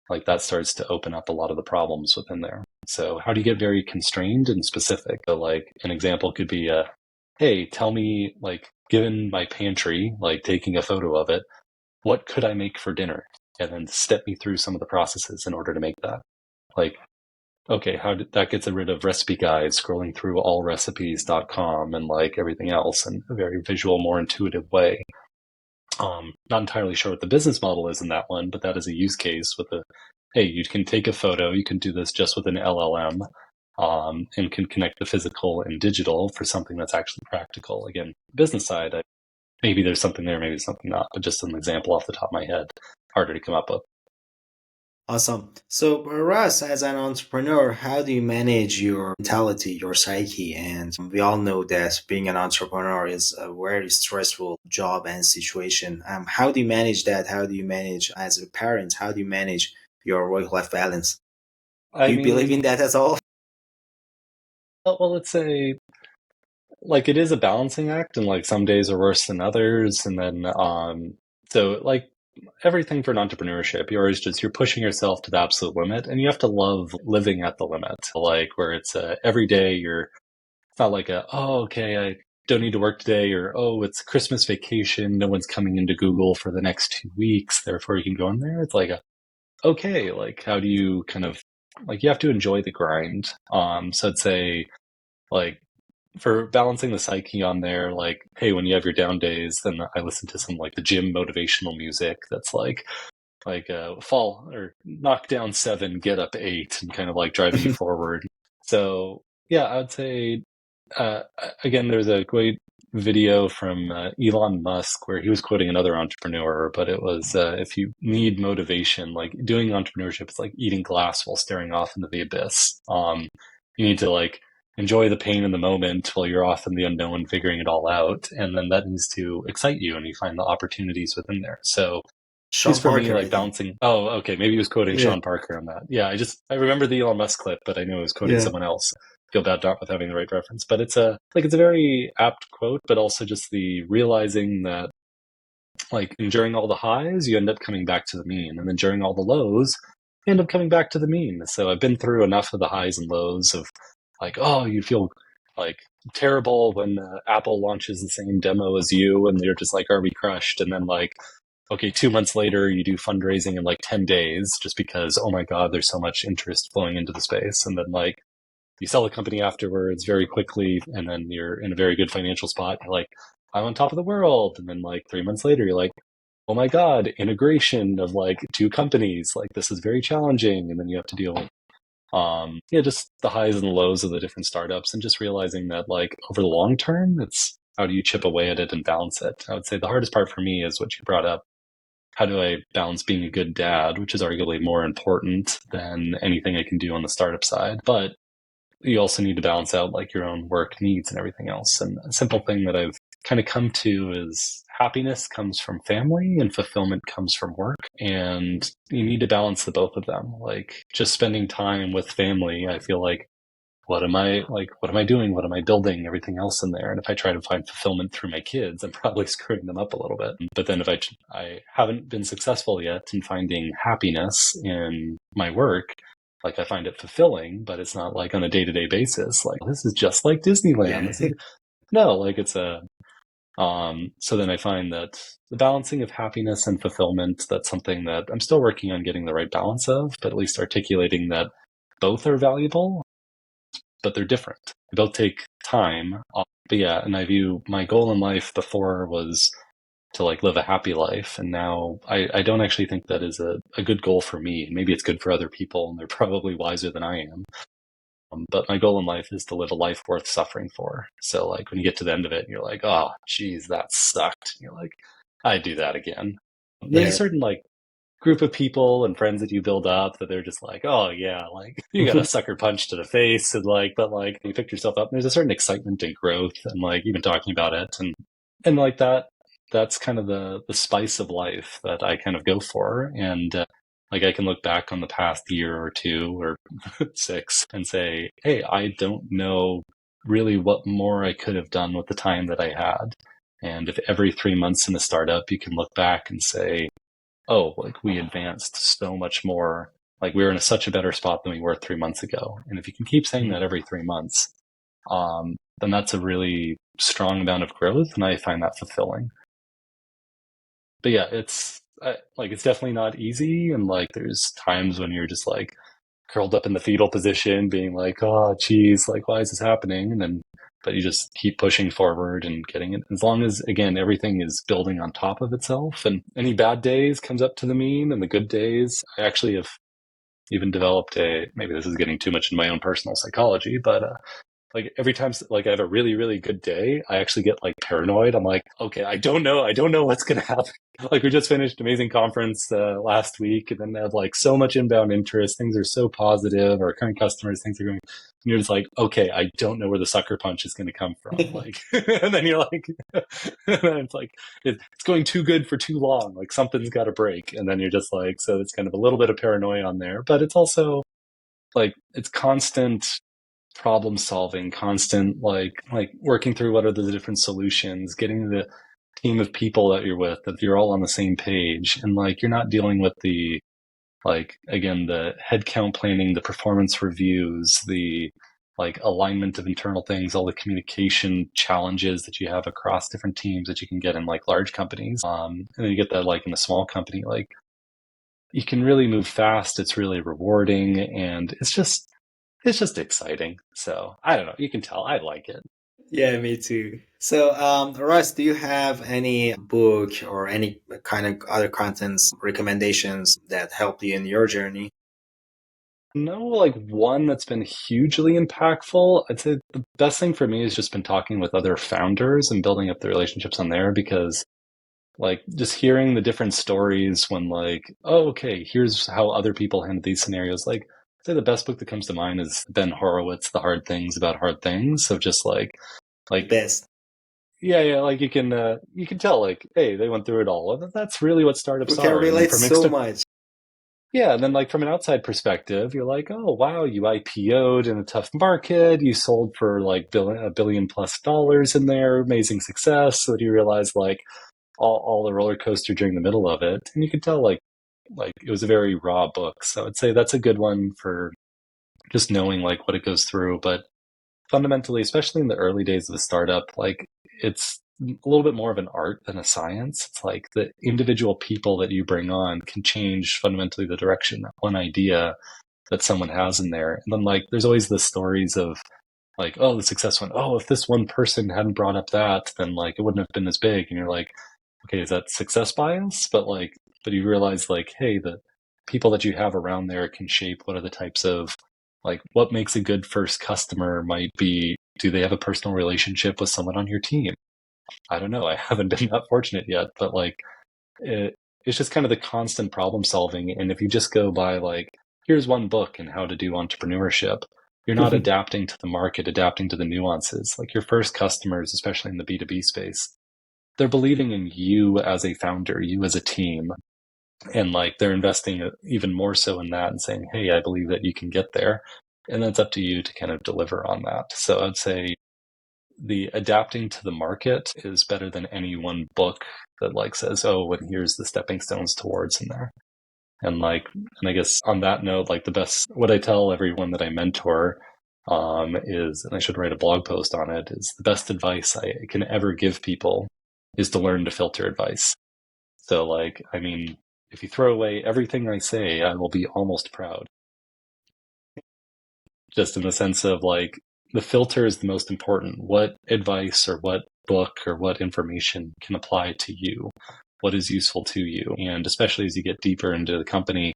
Like that starts to open up a lot of the problems within there. So how do you get very constrained and specific? So like an example could be hey, tell me like given my pantry, like taking a photo of it, what could I make for dinner? And then step me through some of the processes in order to make that. Like okay, that gets rid of recipe guides, scrolling through allrecipes.com and like everything else in a very visual, more intuitive way. Not entirely sure what the business model is in that one, but that is a use case with hey, you can take a photo, you can do this just with an LLM, and can connect the physical and digital for something that's actually practical. Again, business side, maybe there's something there, maybe something not, but just an example off the top of my head, harder to come up with. Awesome. So, Russ, as an entrepreneur, how do you manage your mentality, your psyche? And we all know that being an entrepreneur is a very stressful job and situation. How do you manage that? How do you manage as a parent? How do you manage your work-life balance? Do I you believe in mean, that at all? well, let's say like it is a balancing act, and like some days are worse than others, and then so like everything for an entrepreneurship, you're pushing yourself to the absolute limit, and you have to love living at the limit. Like where it's every day it's not like oh okay, I don't need to work today, or oh it's Christmas vacation, no one's coming into Google for the next 2 weeks, therefore you can go in there. It's like okay, like how do you kind of like you have to enjoy the grind. So I'd say like for balancing the psyche on there, like, hey, when you have your down days, then I listen to some like the gym motivational music that's like fall or knock down 7, get up 8, and kind of like driving you forward. So yeah, I would say uh, again, there's a great video from Elon Musk where he was quoting another entrepreneur, but it was if you need motivation, like doing entrepreneurship is like eating glass while staring off into the abyss. You need to like enjoy the pain in the moment while you're off in the unknown figuring it all out, and then that needs to excite you and you find the opportunities within there. So at Sean least for me, Parker, I like think. balancing. Oh, okay. Maybe he was quoting Yeah. Sean Parker on that. Yeah, I remember the Elon Musk clip, but I knew he was quoting Yeah. someone else. Feel bad not with having the right reference, but it's a very apt quote, but also just the realizing that like during all the highs, you end up coming back to the mean, and then during all the lows, you end up coming back to the mean. So I've been through enough of the highs and lows of like, oh, you feel like terrible when Apple launches the same demo as you, and you're just like, are we crushed? And then like okay, 2 months later, you do fundraising in like 10 days just because, oh my God, there's so much interest flowing into the space. And then like you sell a company afterwards very quickly, and then you're in a very good financial spot. You're like, I'm on top of the world. And then like 3 months later, you're like, oh my God, integration of like 2 companies. Like this is very challenging. And then you have to deal with yeah, just the highs and the lows of the different startups, and just realizing that like over the long term, it's how do you chip away at it and balance it. I would say the hardest part for me is what you brought up. How do I balance being a good dad, which is arguably more important than anything I can do on the startup side. But you also need to balance out like your own work needs and everything else. And a simple thing that I've kind of come to is happiness comes from family and fulfillment comes from work. And you need to balance the both of them. Like just spending time with family, I feel like what am I like, what am I doing? What am I building? Everything else in there. And if I try to find fulfillment through my kids, I'm probably screwing them up a little bit. But then if I haven't been successful yet in finding happiness in my work, like I find it fulfilling, but it's not like on a day-to-day basis. Like this is just like Disneyland. Yeah. This is no, like it's so then I find that the balancing of happiness and fulfillment, that's something that I'm still working on getting the right balance of, but at least articulating that both are valuable but they're different. They both take time. But yeah, and I view my goal in life before was to like live a happy life. And now I don't actually think that is a good goal for me. Maybe it's good for other people and they're probably wiser than I am. But my goal in life is to live a life worth suffering for. So like when you get to the end of it and you're like, oh, geez, that sucked. And you're like, I'd do that again. There's a Yeah. certain like group of people and friends that you build up that they're just like, oh yeah, like you got a sucker punch to the face and like, but like you picked yourself up. And there's a certain excitement and growth and like even talking about it and like that's kind of the spice of life that I kind of go for. And like I can look back on the past year or two or 6 and say, hey, I don't know really what more I could have done with the time that I had. And if every 3 months in a startup, you can look back and say, oh, like we advanced so much more. Like we were in such a better spot than we were 3 months ago. And if you can keep saying that every 3 months, then that's a really strong amount of growth. And I find that fulfilling. But yeah, it's like, it's definitely not easy. And like, there's times when you're just like, curled up in the fetal position, being like, oh, geez, like, why is this happening? And then, but you just keep pushing forward and getting it. As long as, again, everything is building on top of itself and any bad days comes up to the mean and the good days. I actually have even developed maybe this is getting too much in my own personal psychology, but like every time like I have a really, really good day, I actually get like paranoid. I'm like, okay, I don't know what's going to happen. Like we just finished amazing conference last week and then they have like so much inbound interest. Things are so positive. Our current customers, things are going, and you're just like, okay, I don't know where the sucker punch is going to come from. Like, and then you're like, and then it's like, it's going too good for too long. Like something's got to break. And then you're just like, so it's kind of a little bit of paranoia on there, but it's also like, it's constant problem solving, constant like working through what are the different solutions, getting the team of people that you're with that you're all on the same page, and like you're not dealing with the like again the headcount planning, the performance reviews, the like alignment of internal things, all the communication challenges that you have across different teams that you can get in like large companies, and then you get that like in a small company, like you can really move fast. It's really rewarding, and it's just exciting. So I don't know. You can tell I like it. Yeah, me too. So, Russ, do you have any book or any kind of other contents recommendations that helped you in your journey? No, like one that's been hugely impactful. I'd say the best thing for me has just been talking with other founders and building up the relationships on there because like just hearing the different stories when like, oh, okay, here's how other people handle these scenarios. Like, I'd say the best book that comes to mind is Ben Horowitz, The Hard Things About Hard Things. So just The like best. yeah, like you can tell like, hey, they went through it all. And that's really what We startups can are. And then relate from so much. yeah, and then like from an outside perspective, you're like, oh wow, you IPO'd in a tough market, you sold for like $1 billion plus in there, amazing success. So that you realize like all the roller coaster during the middle of it, and you can tell like it was a very raw book. So I'd say that's a good one for just knowing like what it goes through. But fundamentally, especially in the early days of a startup, like it's a little bit more of an art than a science. It's like the individual people that you bring on can change fundamentally the direction that one idea that someone has in there. And then like there's always the stories of like, oh, the success one, oh, if this one person hadn't brought up that, then like it wouldn't have been as big. And you're like, okay, is that success bias? But you realize like, hey, the people that you have around there can shape what are the types of like what makes a good first customer might be, do they have a personal relationship with someone on your team? I don't know. I haven't been that fortunate yet, but like it's just kind of the constant problem solving. And if you just go by like, here's one book and how to do entrepreneurship, you're not adapting to the market, adapting to the nuances. Like your first customers, especially in the B2B space, they're believing in you as a founder, you as a team. And like they're investing even more so in that and saying, hey, I believe that you can get there. And then it's up to you to kind of deliver on that. So I'd say the adapting to the market is better than any one book that like says, oh, and here's the stepping stones towards in there. And like, and I guess on that note, like the best, what I tell everyone that I mentor is, and I should write a blog post on it, is the best advice I can ever give people is to learn to filter advice. So like, I mean, if you throw away everything I say, I will be almost proud. Just in the sense of like, the filter is the most important. What advice or what book or what information can apply to you? What is useful to you? And especially as you get deeper into the company,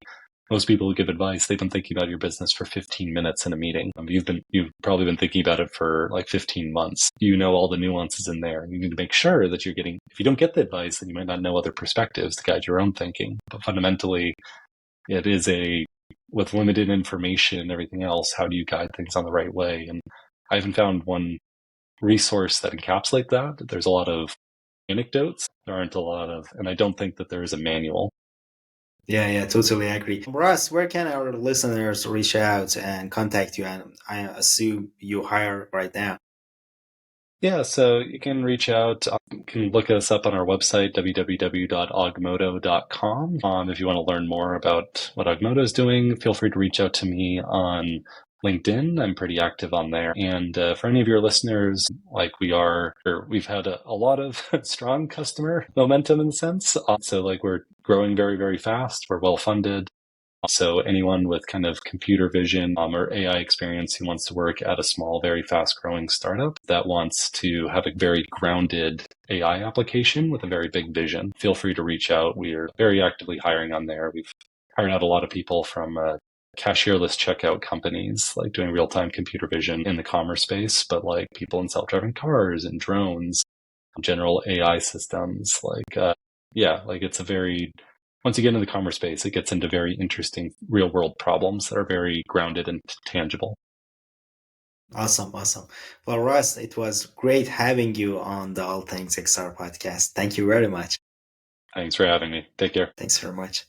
most people who give advice, they've been thinking about your business for 15 minutes in a meeting. You've probably been thinking about it for like 15 months. You know all the nuances in there. You need to make sure that you're getting, if you don't get the advice, then you might not know other perspectives to guide your own thinking. But fundamentally, it is with limited information and everything else, how do you guide things on the right way? And I haven't found one resource that encapsulate that. There's a lot of anecdotes. There aren't a lot of, and I don't think that there is a manual. Yeah, totally agree. Russ, where can our listeners reach out and contact you? And I assume you hire right now. Yeah, so you can reach out. You can look us up on our website, www.augmodo.com. If you want to learn more about what Augmodo is doing, feel free to reach out to me on LinkedIn. I'm pretty active on there. And for any of your listeners, like we've had a lot of strong customer momentum in the sense. So like we're growing very, very fast. We're well funded. So anyone with kind of computer vision or AI experience who wants to work at a small, very fast-growing startup that wants to have a very grounded AI application with a very big vision, feel free to reach out. We are very actively hiring on there. We've hired out a lot of people from cashierless checkout companies, like doing real-time computer vision in the commerce space, but like people in self-driving cars and drones, general AI systems. It's a very, once you get into the commerce space, it gets into very interesting real world problems that are very grounded and tangible. Awesome, awesome. Well, Russ, it was great having you on the All Things XR podcast. Thank you very much. Thanks for having me. Take care. Thanks very much.